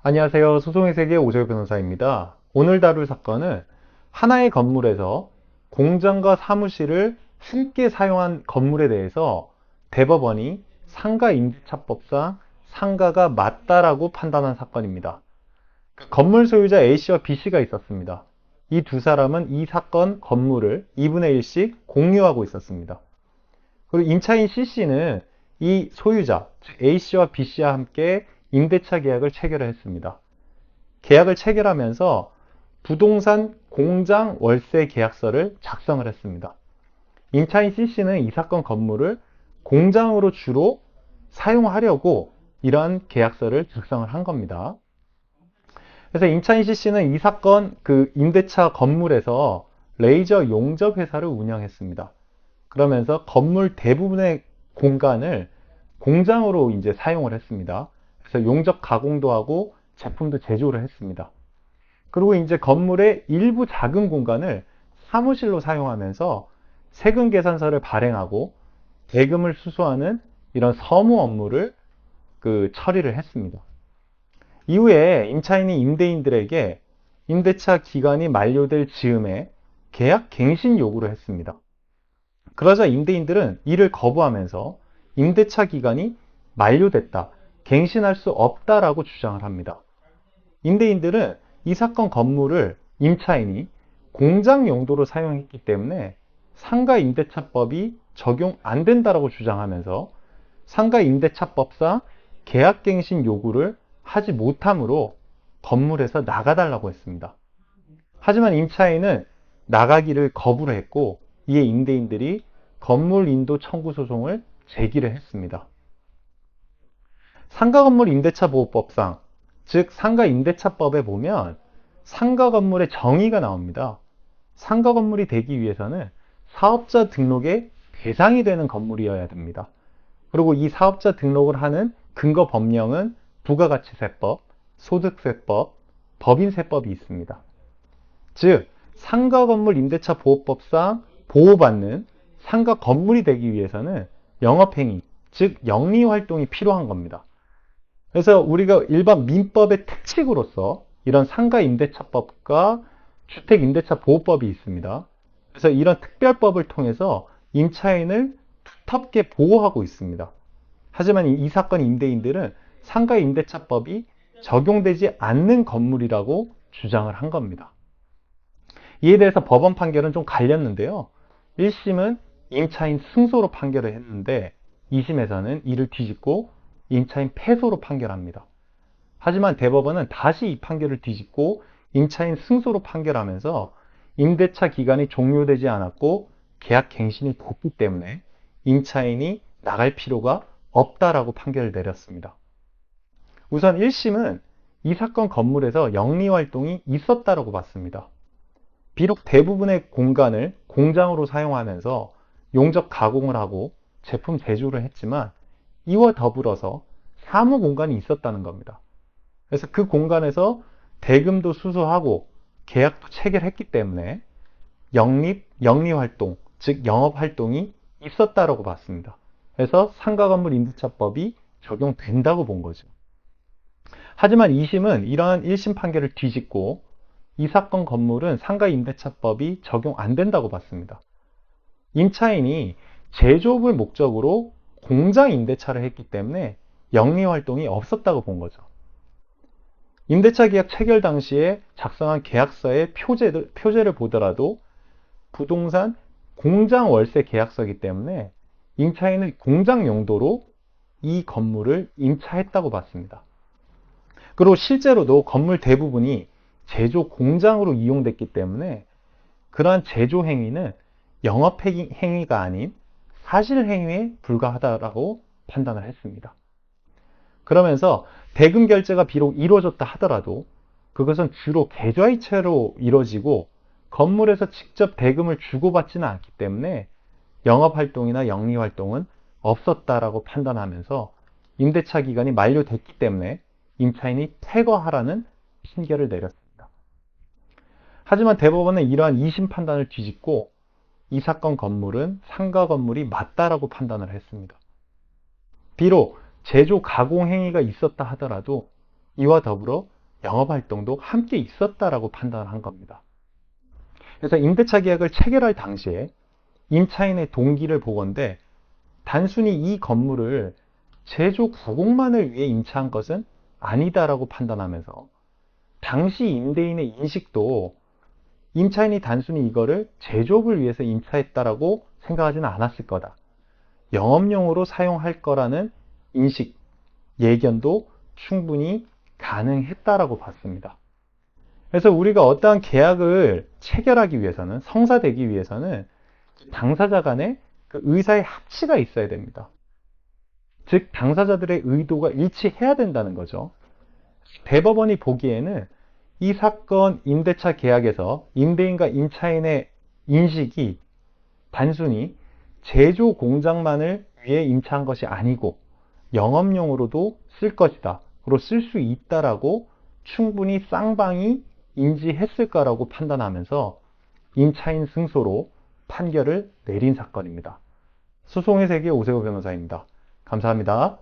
안녕하세요. 소송의 세계 오정희 변호사입니다. 오늘 다룰 사건은 하나의 건물에서 공장과 사무실을 함께 사용한 건물에 대해서 대법원이 상가임대차법상 상가가 맞다라고 판단한 사건입니다. 건물 소유자 A씨와 B씨가 있었습니다. 이 두 사람은 이 사건 건물을 2분의 1씩 공유하고 있었습니다. 그리고 임차인 C씨는 이 소유자, 즉 A씨와 B씨와 함께 임대차 계약을 체결했습니다. 계약을 체결하면서 부동산 공장 월세 계약서를 작성을 했습니다. 임차인 C씨는 이 사건 건물을 공장으로 주로 사용하려고 이러한 계약서를 작성을 한 겁니다. 그래서 임차인 C씨는 이 사건 임대차 건물에서 레이저 용접 회사를 운영했습니다. 그러면서 건물 대부분의 공간을 공장으로 이제 사용을 했습니다. 그래서 용접 가공도 하고 제품도 제조를 했습니다. 그리고 이제 건물의 일부 작은 공간을 사무실로 사용하면서 세금 계산서를 발행하고 대금을 수수하는 이런 서무 업무를 처리를 했습니다. 이후에 임차인이 임대인들에게 임대차 기간이 만료될 즈음에 계약 갱신 요구를 했습니다. 그러자 임대인들은 이를 거부하면서 임대차 기간이 만료됐다, 갱신할 수 없다라고 주장을 합니다. 임대인들은 이 사건 건물을 임차인이 공장 용도로 사용했기 때문에 상가임대차법이 적용 안 된다라고 주장하면서 상가임대차법상 계약갱신 요구를 하지 못하므로 건물에서 나가달라고 했습니다. 하지만 임차인은 나가기를 거부를 했고 이에 임대인들이 건물인도 청구 소송을 제기를 했습니다. 상가건물 임대차보호법상, 즉 상가임대차법에 보면 상가건물의 정의가 나옵니다. 상가건물이 되기 위해서는 사업자 등록의 대상이 되는 건물이어야 됩니다. 그리고 이 사업자 등록을 하는 근거 법령은 부가가치세법, 소득세법, 법인세법이 있습니다. 즉 상가건물 임대차보호법상 보호받는 상가 건물이 되기 위해서는 영업행위, 즉 영리활동이 필요한 겁니다. 그래서 우리가 일반 민법의 특칙으로서 이런 상가임대차법과 주택임대차보호법이 있습니다. 그래서 이런 특별법을 통해서 임차인을 두텁게 보호하고 있습니다. 하지만 이 사건 임대인들은 상가임대차법이 적용되지 않는 건물이라고 주장을 한 겁니다. 이에 대해서 법원 판결은 좀 갈렸는데요. 1심은 임차인 승소로 판결을 했는데 2심에서는 이를 뒤집고 임차인 패소로 판결합니다. 하지만 대법원은 다시 이 판결을 뒤집고 임차인 승소로 판결하면서 임대차 기간이 종료되지 않았고 계약 갱신이 됐기 때문에 임차인이 나갈 필요가 없다라고 판결을 내렸습니다. 우선 1심은 이 사건 건물에서 영리활동이 있었다라고 봤습니다. 비록 대부분의 공간을 공장으로 사용하면서 용접 가공을 하고 제품 제조를 했지만 이와 더불어서 사무 공간이 있었다는 겁니다. 그래서 그 공간에서 대금도 수수하고 계약도 체결했기 때문에 영리활동, 즉 영업활동이 있었다라고 봤습니다. 그래서 상가건물 임대차법이 적용된다고 본 거죠. 하지만 2심은 이러한 1심 판결을 뒤집고 이 사건 건물은 상가임대차법이 적용 안 된다고 봤습니다. 임차인이 제조업을 목적으로 공장 임대차를 했기 때문에 영리활동이 없었다고 본 거죠. 임대차 계약 체결 당시에 작성한 계약서의 표제를 보더라도 부동산 공장 월세 계약서이기 때문에 임차인은 공장 용도로 이 건물을 임차했다고 봤습니다. 그리고 실제로도 건물 대부분이 제조 공장으로 이용됐기 때문에 그러한 제조 행위는 영업 행위가 아닌 사실 행위에 불과하다라고 판단을 했습니다. 그러면서 대금 결제가 비록 이루어졌다 하더라도 그것은 주로 계좌이체로 이루어지고 건물에서 직접 대금을 주고받지는 않기 때문에 영업활동이나 영리활동은 없었다라고 판단하면서 임대차 기간이 만료됐기 때문에 임차인이 퇴거하라는 판결을 내렸습니다. 하지만 대법원은 이러한 2심 판단을 뒤집고 이 사건 건물은 상가 건물이 맞다라고 판단을 했습니다. 비록 제조 가공 행위가 있었다 하더라도 이와 더불어 영업활동도 함께 있었다라고 판단한 겁니다. 그래서 임대차 계약을 체결할 당시에 임차인의 동기를 보건대 단순히 이 건물을 제조 구공만을 위해 임차한 것은 아니다라고 판단하면서 당시 임대인의 인식도 임차인이 단순히 이거를 제조업을 위해서 임차했다라고 생각하지는 않았을 거다. 영업용으로 사용할 거라는 인식, 예견도 충분히 가능했다라고 봤습니다. 그래서 우리가 어떠한 계약을 체결하기 위해서는, 성사되기 위해서는 당사자 간에 그 의사의 합치가 있어야 됩니다. 즉, 당사자들의 의도가 일치해야 된다는 거죠. 대법원이 보기에는 이 사건 임대차 계약에서 임대인과 임차인의 인식이 단순히 제조 공장만을 위해 임차한 것이 아니고 영업용으로도 쓸 것이다. 그리고 쓸 수 있다라고 충분히 쌍방이 인지했을 거라고 판단하면서 임차인 승소로 판결을 내린 사건입니다. 소송의 세계 오세호 변호사입니다. 감사합니다.